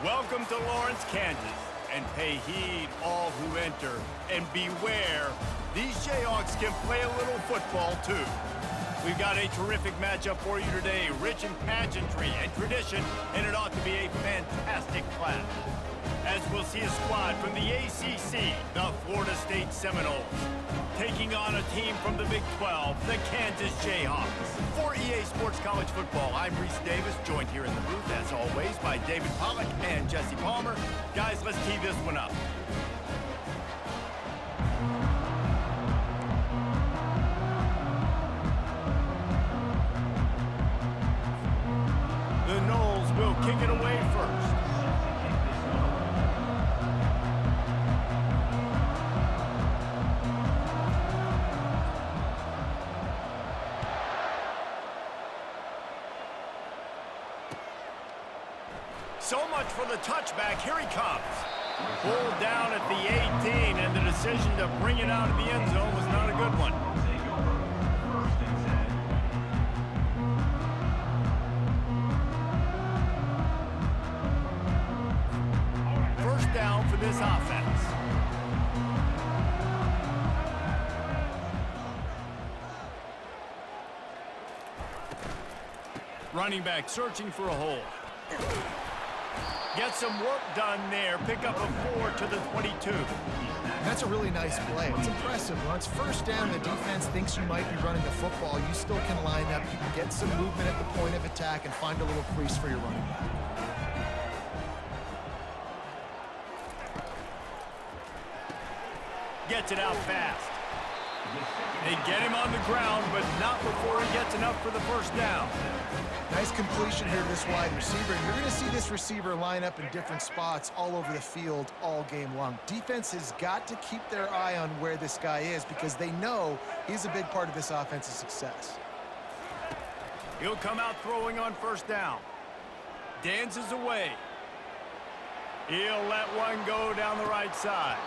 Welcome to Lawrence, Kansas, and pay heed all who enter, and beware, these Jayhawks can play a little football too. We've got a terrific matchup for you today, rich in pageantry and tradition, and it ought to be a fantastic clash. As we'll see a squad from the ACC, the Florida State Seminoles, taking on a team from the Big 12, the Kansas Jayhawks. For EA Sports College Football, I'm Reese Davis, joined here in the booth, as always, by David Pollack and Jesse Palmer. Guys, let's tee this one up. The Noles will kick it away first. So much for the touchback. Here he comes. Pulled down at the 18, and the decision to bring it out of the end zone was not a good one. First down for this offense. Running back searching for a hole. Get some work done there. Pick up a 4 to the 22. That's a really nice play. It's impressive. When it's first down, the defense thinks you might be running the football. You still can line up. You can get some movement at the point of attack and find a little crease for your running back. Gets it out fast. They get him on the ground, but not before he gets enough for the first down. Nice completion here to this wide receiver. And you're going to see this receiver line up in different spots all over the field all game long. Defense has got to keep their eye on where this guy is because they know he's a big part of this offense's success. He'll come out throwing on first down. Dances away. He'll let one go down the right side.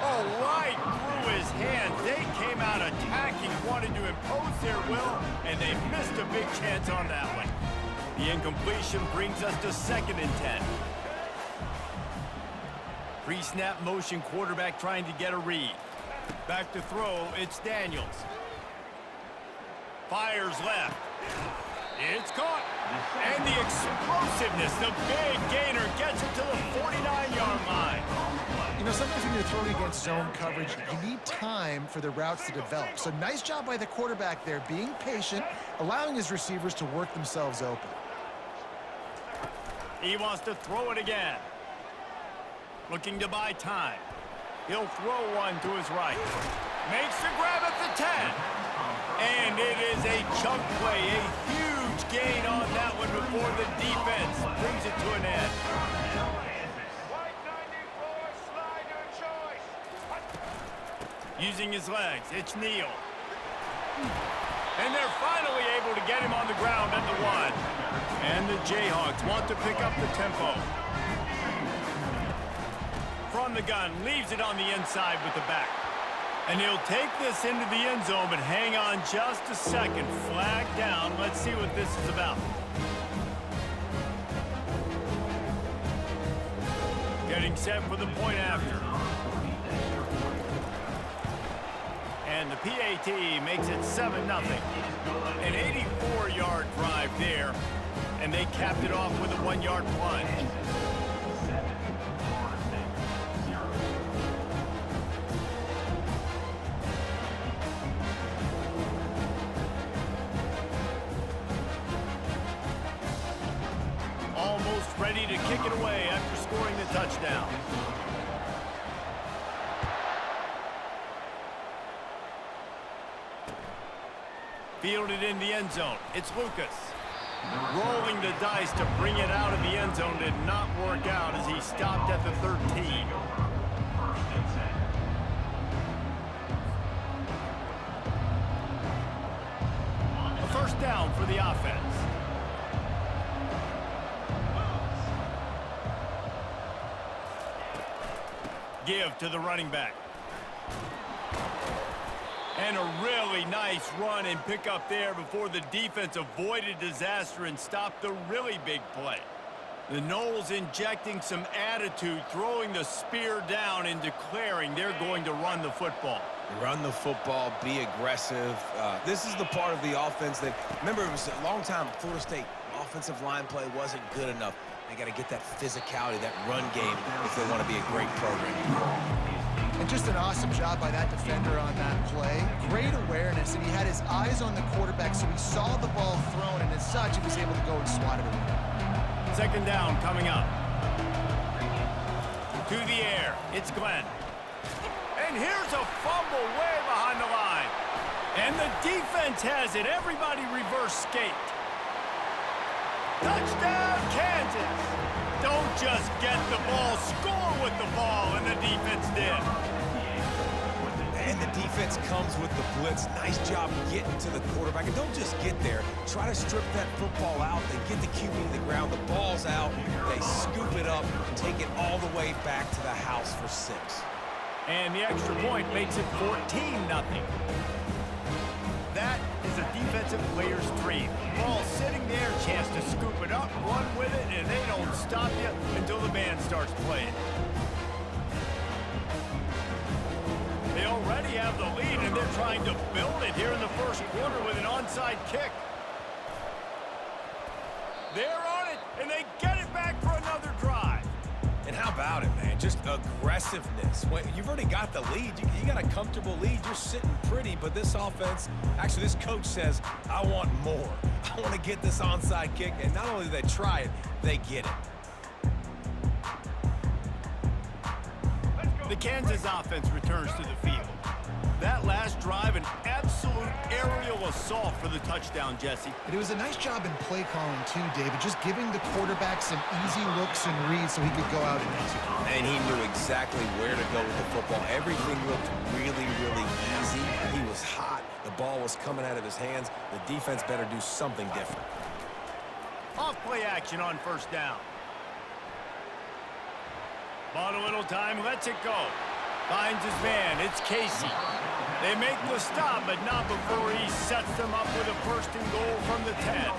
Oh, right through his hands. They came out attacking, wanted to impose their will, and they missed a big chance on that one. The incompletion brings us to 2nd and 10. Pre-snap motion quarterback trying to get a read. Back to throw, it's Daniels. Fires left. It's caught. And the explosiveness, the big gainer gets it to the 49-yard line. You know, sometimes when you're throwing against zone coverage, you need time for the routes to develop. So nice job by the quarterback there, being patient, allowing his receivers to work themselves open. He wants to throw it again. Looking to buy time. He'll throw one to his right. Makes the grab at the 10. And it is a chunk play, a huge gain on that one before the defense brings it to an end. Using his legs, it's Neal. And they're finally able to get him on the ground at the 1. And the Jayhawks want to pick up the tempo. From the gun, leaves it on the inside with the back. And he'll take this into the end zone, but hang on just a second. Flag down. Let's see what this is about. Getting set for the point after. And the PAT makes it 7-0. An 84-yard drive there, and they capped it off with a 1-yard plunge. Almost ready to kick it away after scoring the touchdown. Fielded in the end zone. It's Lucas. Rolling the dice to bring it out of the end zone did not work out as he stopped at the 13. A first down for the offense. Give to the running back. And a really nice run and pickup there before the defense avoided disaster and stopped the really big play. The Noles injecting some attitude, throwing the spear down and declaring they're going to run the football. Run the football, be aggressive. This is the part of the offense that, remember, it was a long time, Florida State offensive line play wasn't good enough. They got to get that physicality, that run game, if they want to be a great program. And just an awesome job by that defender on that play. Great awareness, and he had his eyes on the quarterback, so he saw the ball thrown, and as such, he was able to go and swat it away. Second down coming up. To the air, it's Glenn. And here's a fumble way behind the line. And the defense has it. Everybody reverse skate. Touchdown, Kansas. Don't just get the ball, score with the ball, and the defense did. And the defense comes with the blitz. Nice job getting to the quarterback. And don't just get there. Try to strip that football out. They get the QB to the ground. The ball's out. They scoop it up, take it all the way back to the house for 6. And the extra point makes it 14-0. That is a defensive player's dream. Ball sitting there, chance to scoop it up, run with it, and they don't stop you until the band starts playing. They already have the lead, and they're trying to build it here in the first quarter with an onside kick. They're on it, and they get it back for another drive. And how about it, man? Just aggressiveness. When you've already got the lead. You got a comfortable lead. You're sitting pretty, but this offense, actually this coach says, I want more. I want to get this onside kick, and not only do they try it, they get it. The Kansas offense returns to the field. That last drive, an absolute aerial assault for the touchdown, Jesse. But it was a nice job in play calling too, David, just giving the quarterback some easy looks and reads so he could go out and execute. And he knew exactly where to go with the football. Everything looked really, really easy. He was hot. The ball was coming out of his hands. The defense better do something different. Off play action on first down. Bought a little time, lets it go. Finds his man, it's Casey. They make the stop, but not before he sets them up with a first and goal from the 10.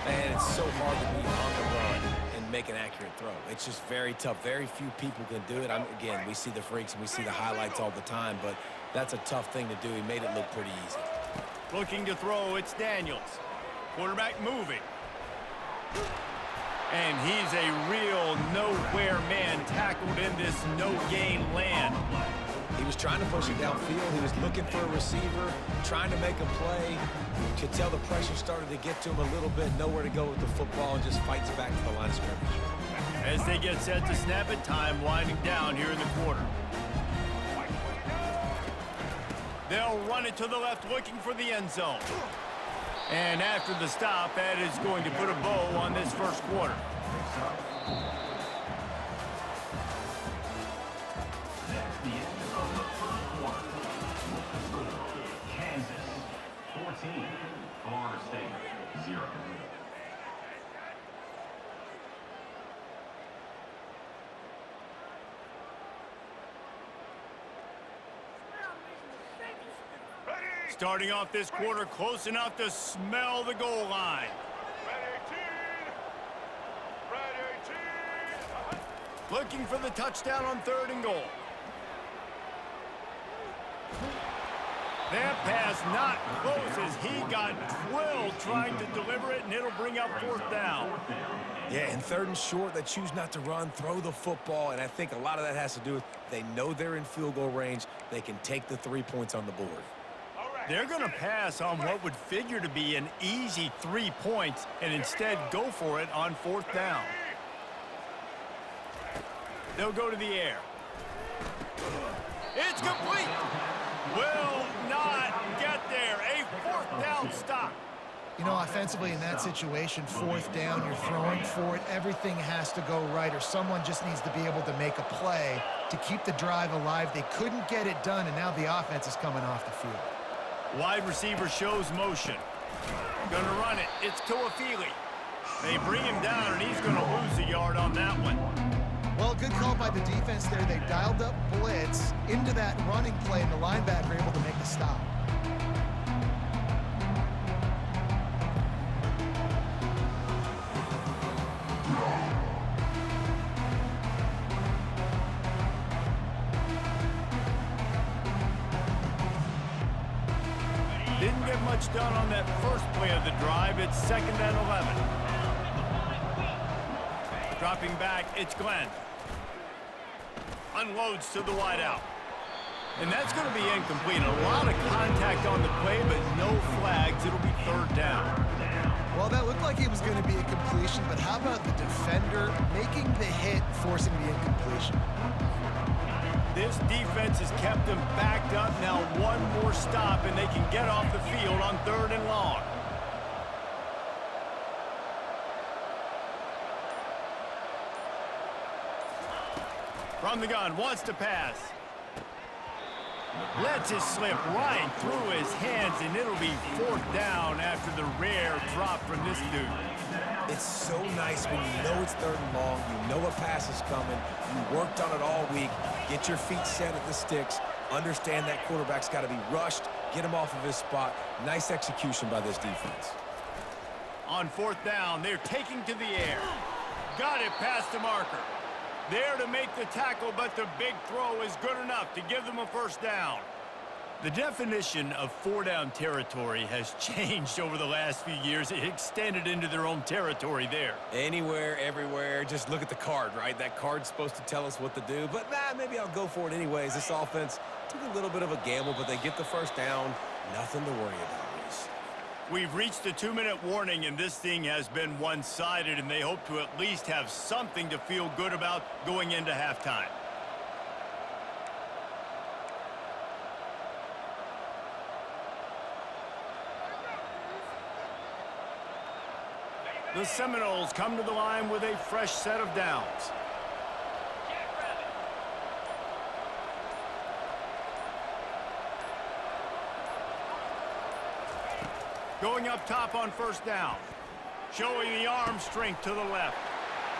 And it's so hard to be on the run and make an accurate throw. It's just very tough. Very few people can do it. Again, we see the freaks and we see the highlights all the time, but that's a tough thing to do. He made it look pretty easy. Looking to throw, it's Daniels. Quarterback moving. And he's a real nowhere man tackled in this no-gain land. He was trying to push it downfield. He was looking for a receiver, trying to make a play. You could tell the pressure started to get to him a little bit, nowhere to go with the football, and just fights back to the line of scrimmage. As they get set to snap it, time winding down here in the quarter. They'll run it to the left, looking for the end zone. And after the stop, that is going to put a bow on this first quarter. That's the end of the first quarter. Kansas 14, Florida State 0. Starting off this quarter close enough to smell the goal line. Looking for the touchdown on 3rd and goal. That pass not close as he got drilled trying to deliver it, and it'll bring up 4th down. Yeah, and 3rd and short, they choose not to run, throw the football, and I think a lot of that has to do with they know they're in field goal range. They can take the 3 points on the board. They're going to pass on what would figure to be an easy 3 points and instead go for it on 4th down. They'll go to the air. It's complete. Will not get there. A 4th down stop. You know, offensively in that situation, 4th down, you're throwing for it. Everything has to go right, or someone just needs to be able to make a play to keep the drive alive. They couldn't get it done, and now the offense is coming off the field. Wide receiver shows motion. Gonna run it. It's Toafili. They bring him down, and he's gonna lose a yard on that one. Well, good call by the defense there. They dialed up blitz into that running play, and the linebacker able to make the stop. much done on that first play of the drive. It's 2nd and 11. Dropping back, it's Glenn. Unloads to the wideout. And that's going to be incomplete. A lot of contact on the play, but no flags. It'll be 3rd down. Well, that looked like it was going to be a completion, but how about the defender making the hit, forcing the incompletion? This defense has kept them backed up. Now one more stop, and they can get off the field on 3rd and long. From the gun, wants to pass. Lets it slip right through his hands, and it'll be 4th down after the rare drop from this dude. It's so nice when you know it's 3rd and long, you know a pass is coming, you worked on it all week, get your feet set at the sticks, understand that quarterback's got to be rushed, get him off of his spot. Nice execution by this defense. On 4th down, they're taking to the air. Got it past the marker. There to make the tackle, but the big throw is good enough to give them a 1st down. The definition of 4-down territory has changed over the last few years. It extended into their own territory there. Anywhere, everywhere, just look at the card, right? That card's supposed to tell us what to do, but maybe I'll go for it anyways. This offense took a little bit of a gamble, but they get the 1st down. Nothing to worry about, Reese. We've reached the 2-minute warning, and this thing has been one-sided, and they hope to at least have something to feel good about going into halftime. The Seminoles come to the line with a fresh set of downs. Going up top on 1st down. Showing the arm strength to the left.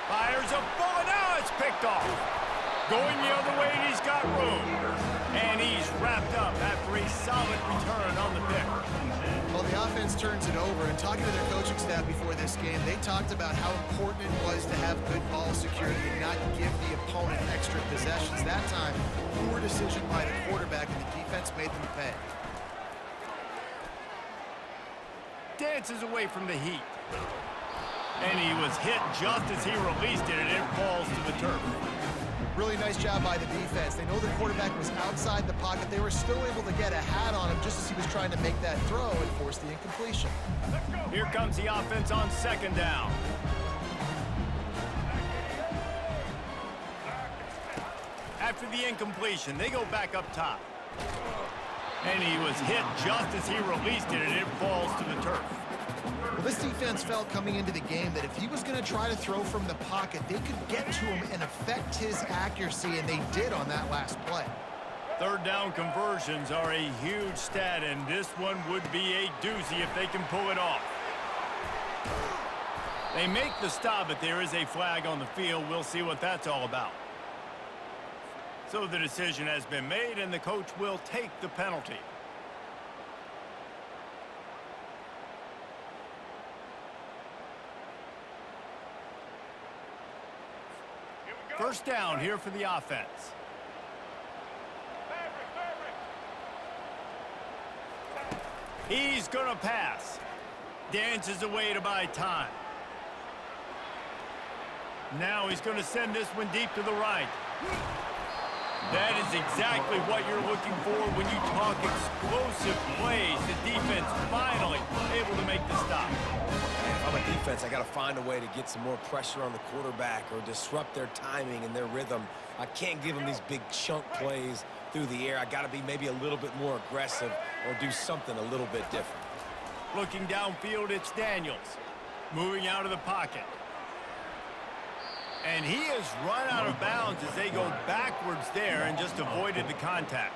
Fires a bullet. Now it's picked off. Going the other way, and he's got room. And he's wrapped up after a solid return on the pick. Well, the offense turns it over, and talking to their coaching staff before this game, they talked about how important it was to have good ball security and not give the opponent extra possessions. That time, poor decision by the quarterback, and the defense made them pay. Dances away from the heat. And he was hit just as he released it, and it falls to the turf. Really nice job by the defense. They know the quarterback was outside the pocket. They were still able to get a hat on him just as he was trying to make that throw and force the incompletion. Here comes the offense on 2nd down. After the incompletion, they go back up top. And he was hit just as he released it, and it falls to the turf. Well, this defense felt coming into the game that if he was going to try to throw from the pocket, they could get to him and affect his accuracy, and they did on that last play. 3rd down conversions are a huge stat, and this one would be a doozy if they can pull it off. They make the stop, but there is a flag on the field. We'll see what that's all about. So the decision has been made, and the coach will take the penalty. First down here for the offense. He's going to pass. Dances away to buy time. Now he's going to send this one deep to the right. That is exactly what you're looking for when you talk explosive plays. The defense finally able to make the stop. If I'm a defense, I got to find a way to get some more pressure on the quarterback or disrupt their timing and their rhythm. I can't give them these big chunk plays through the air. I got to be maybe a little bit more aggressive or do something a little bit different. Looking downfield, it's Daniels. Moving out of the pocket. And he has run out of bounds as they go backwards there and just avoided the contact.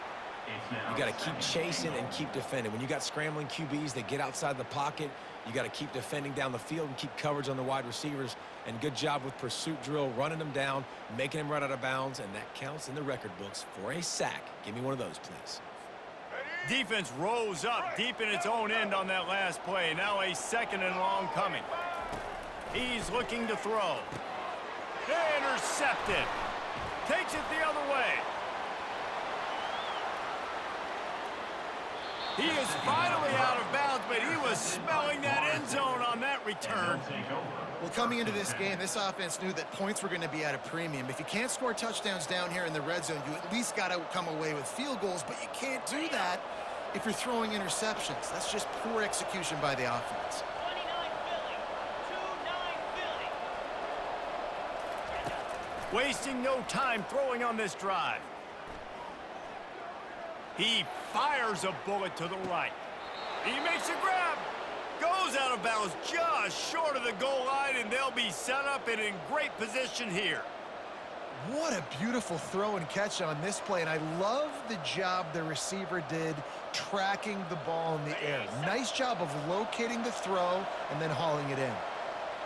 You got to keep chasing and keep defending. When you got scrambling QBs that get outside the pocket, you got to keep defending down the field and keep coverage on the wide receivers. And good job with pursuit drill, running them down, making them run out of bounds, and that counts in the record books for a sack. Give me one of those, please. Defense rose up deep in its own end on that last play. Now a 2nd and long coming. He's looking to throw. Intercepted. Takes it the other way. He is finally out of bounds, but he was smelling that end zone on that return. Well, coming into this game, this offense knew that points were going to be at a premium. If you can't score touchdowns down here in the red zone, you at least got to come away with field goals, but you can't do that if you're throwing interceptions. That's just poor execution by the offense. 29 Philly, 2-9 Philly. Wasting no time throwing on this drive. He fires a bullet to the right. He makes a grab. Goes out of bounds just short of the goal line, and they'll be set up and in great position here. What a beautiful throw and catch on this play, and I love the job the receiver did tracking the ball in the air. Nice job of locating the throw and then hauling it in.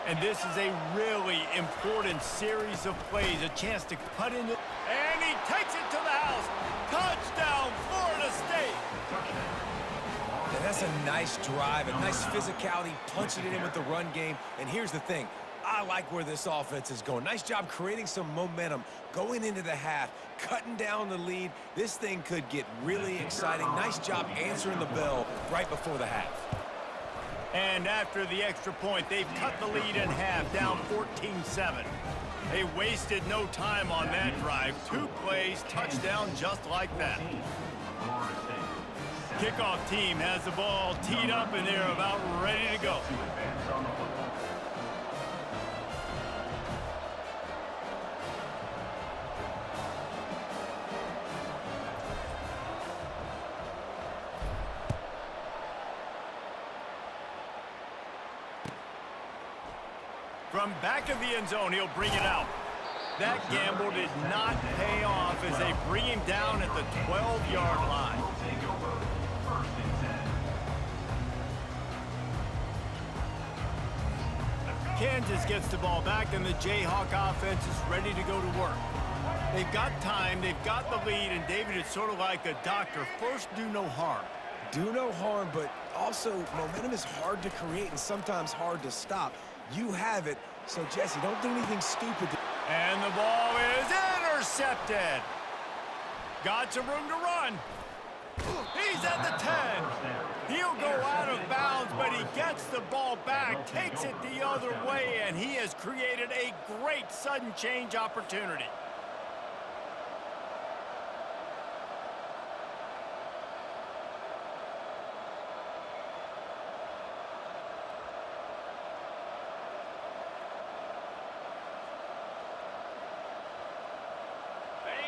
And this is a really important series of plays, a chance to cut into, and he takes it to the house. Touchdown, Florida State. And that's a nice drive, a nice physicality, punching it in with the run game. And here's the thing. I like where this offense is going. Nice job creating some momentum, going into the half, cutting down the lead. This thing could get really exciting. Nice job answering the bell right before the half. And after the extra point, they've cut the lead in half, down 14-7. They wasted no time on that drive. 2 plays, touchdown just like that. Kickoff team has the ball teed up, and they're about ready to go. From back of the end zone, he'll bring it out. That gamble did not pay off as they bring him down at the 12-yard line. Kansas gets the ball back, and the Jayhawk offense is ready to go to work. They've got time, they've got the lead, and David, it's sort of like a doctor. First, do no harm. Do no harm, but also momentum is hard to create and sometimes hard to stop. You have it, so Jesse, don't do anything stupid. And the ball is intercepted. Got some room to run. He's at the 10. He'll go out of bounds, but he gets the ball back, takes it the other way, and he has created a great sudden change opportunity.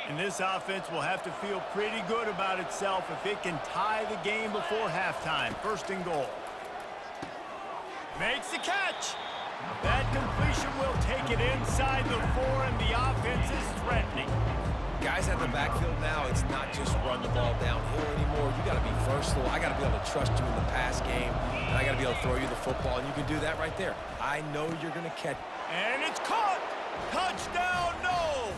And this offense will have to feel pretty good about itself if it can tie the game before halftime. First and goal. Makes the catch. That completion will take it inside the 4, and the offense is threatening. Guys at the backfield now, it's not just run the ball downhill anymore. You got to be versatile. I got to be able to trust you in the pass game, and I got to be able to throw you the football, and you can do that right there. I know you're going to catch. And it's caught. Touchdown, no.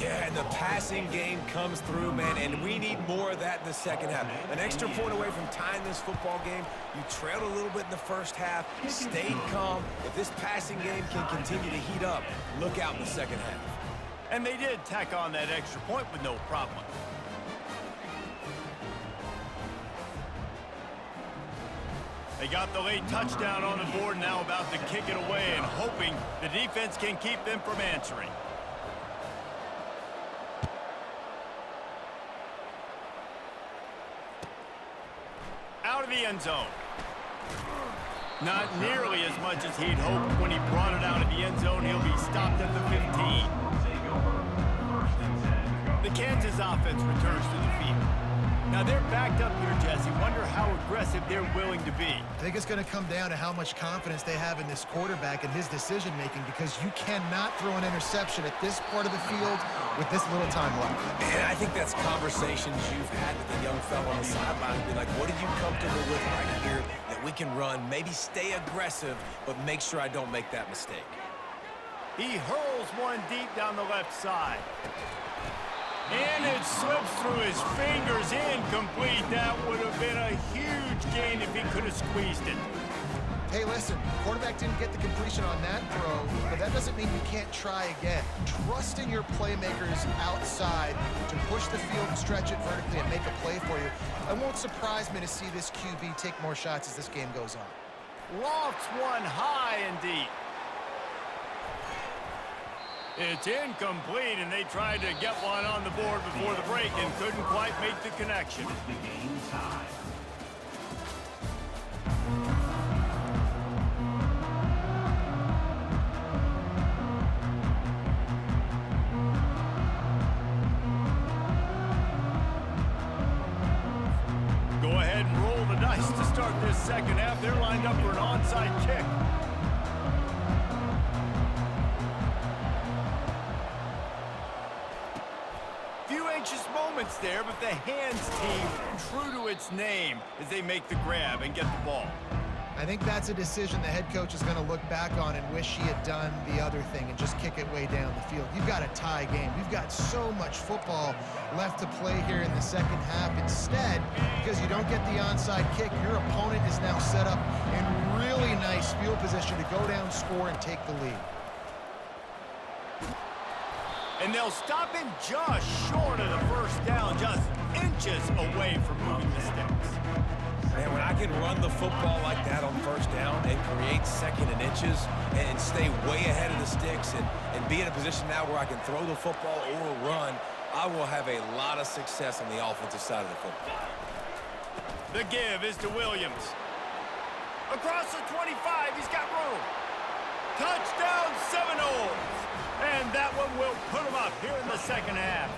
Yeah, and the passing game comes through, man, and we need more of that in the second half. An extra point away from tying this football game. You trailed a little bit in the first half, stayed calm. If this passing game can continue to heat up, look out in the second half. And they did tack on that extra point with no problem. They got the late touchdown on the board, now about to kick it away and hoping the defense can keep them from answering. Out of the end zone. Not nearly as much as he'd hoped. When he brought it out of the end zone, he'll be stopped at the 15. The Kansas offense returns to the field. Now they're backed up here, Jesse. Wonder how aggressive they're willing to be. I think it's going to come down to how much confidence they have in this quarterback and his decision-making, because you cannot throw an interception at this part of the field with this little time left. And I think that's conversations you've had with the young fellow on the sideline. Be like, what are you comfortable with right here that we can run? Maybe stay aggressive, but make sure I don't make that mistake. He hurls one deep down the left side. And it slips through his fingers, incomplete. That would have been a huge gain if he could have squeezed it. Hey, listen, quarterback didn't get the completion on that throw, but that doesn't mean you can't try again. Trusting your playmakers outside to push the field and stretch it vertically and make a play for you. It won't surprise me to see this QB take more shots as this game goes on. Lofts one high and deep. It's incomplete, and they tried to get one on the board before the break and couldn't quite make the connection. The game tied. Go ahead and roll the dice to start this second half. They're lined up for an onside kick. Moments there, but the hands team true to its name as they make the grab and get the ball. I think that's a decision the head coach is going to look back on and wish he had done the other thing and just kick it way down the field. You've got a tie game. We've got so much football left to play here in the second half. Instead, because you don't get the onside kick, your opponent is now set up in really nice field position to go down, score, and take the lead. And they'll stop him just short of the first down, just inches away from moving the sticks. Man, when I can run the football like that on first down and create second and inches and stay way ahead of the sticks and be in a position now where I can throw the football or run, I will have a lot of success on the offensive side of the football. The give is to Williams. Across the 25, he's got room. Touchdown Seminoles! And that one will put them up here in the second half.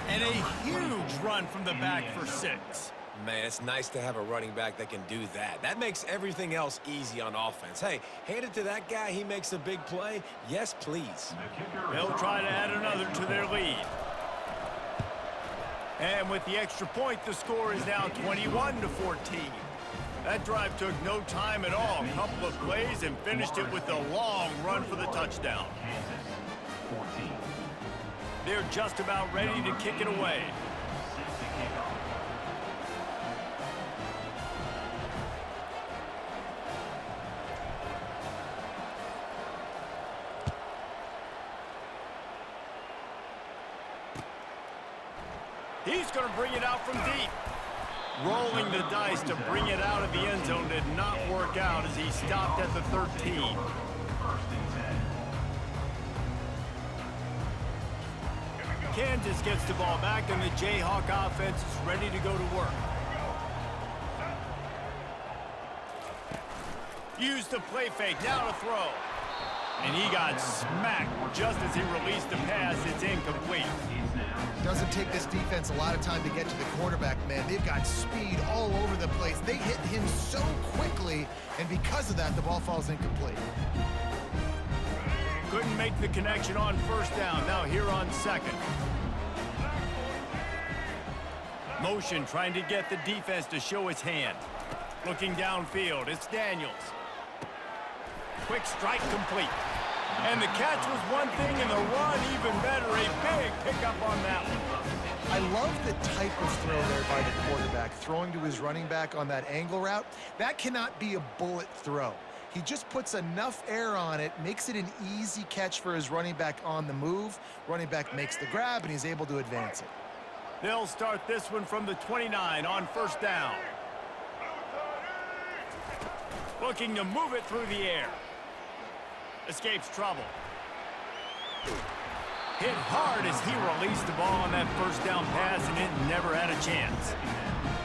And a huge run from the back for 6. Man, it's nice to have a running back that can do that. That makes everything else easy on offense. Hey, hand it to that guy. He makes a big play. Yes, please. They'll try to add another to their lead. And with the extra point, the score is now 21-14. That drive took no time at all. A couple of plays and finished it with a long run for the touchdown. Kansas, 14. They're just about ready to kick it away. He's going to bring it out from deep. Rolling the dice to bring it out of the end zone did not work out as he stopped at the 13. Kansas gets the ball back, and the Jayhawk offense is ready to go to work. Use the play fake, now to throw. And he got smacked just as he released the pass. It's incomplete. Doesn't take this defense a lot of time to get to the quarterback, man. They've got speed all over the place. They hit him so quickly, and because of that, the ball falls incomplete. Couldn't make the connection on first down. Now here on second. Motion trying to get the defense to show its hand. Looking downfield, it's Daniels. Quick strike complete. And the catch was one thing, and the run even better. A big pickup on that one. I love the type of throw there by the quarterback, throwing to his running back on that angle route. That cannot be a bullet throw. He just puts enough air on it, makes it an easy catch for his running back on the move. Running back makes the grab, and he's able to advance it. They'll start this one from the 29 on first down. Looking to move it through the air. Escapes trouble. Hit hard as he released the ball on that first down pass, and it never had a chance.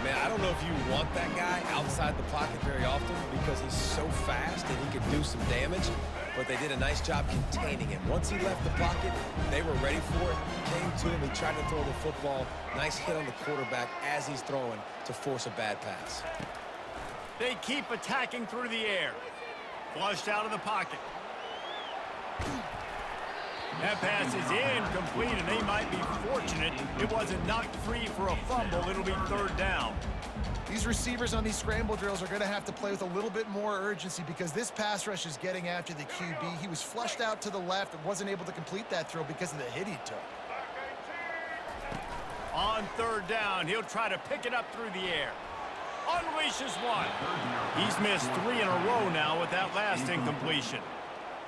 Man, I don't know if you want that guy outside the pocket very often because he's so fast and he could do some damage, but they did a nice job containing him. Once he left the pocket, they were ready for it, came to him, he tried to throw the football. Nice hit on the quarterback as he's throwing to force a bad pass. They keep attacking through the air. Flushed out of the pocket. That pass is incomplete, and they might be fortunate it wasn't knocked free for a fumble. It'll be third down. These receivers on these scramble drills are going to have to play with a little bit more urgency because this pass rush is getting after the QB. He was flushed out to the left and wasn't able to complete that throw because of the hit he took. On third down, he'll try to pick it up through the air. Unleashes one. He's missed 3 in a row now with that last incompletion.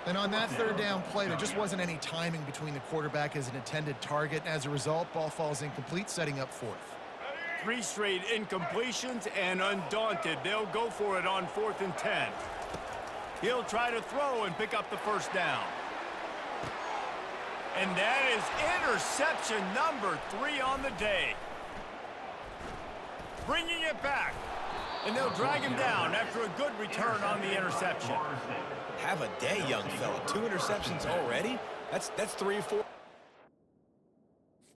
And on that third down play, there just wasn't any timing between the quarterback as an intended target. As a result, ball falls incomplete, setting up fourth. 3 straight incompletions, and undaunted, they'll go for it on 4th and 10. He'll try to throw and pick up the first down. And that is interception number 3 on the day. Bringing it back. And they'll drag him down after a good return on the interception. Have a day, young fella. 2 interceptions already? That's 3 or 4.